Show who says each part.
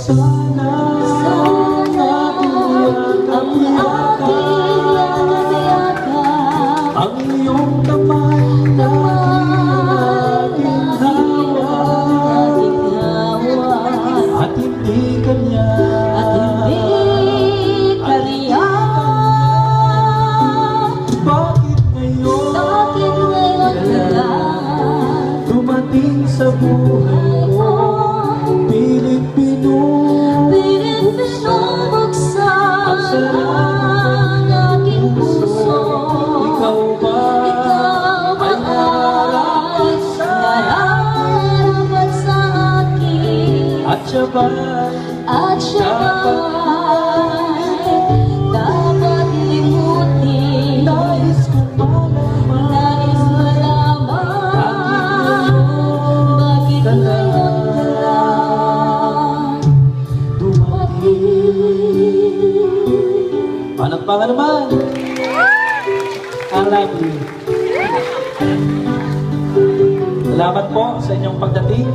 Speaker 1: Sana ang aking yakap, ang iyong kamay na aking hawak, at hindi kanya bakit ngayon dumating sa buhay ko, pilit binubuksan ang sarang aking puso. Ikaw ba ay nararapat sa akin, at siya ba'y dapat limutin? Nais kong malaman bakit ngayon ka lang dumating. Palakpakan naman. I love you. Salamat po sa inyong pagdating.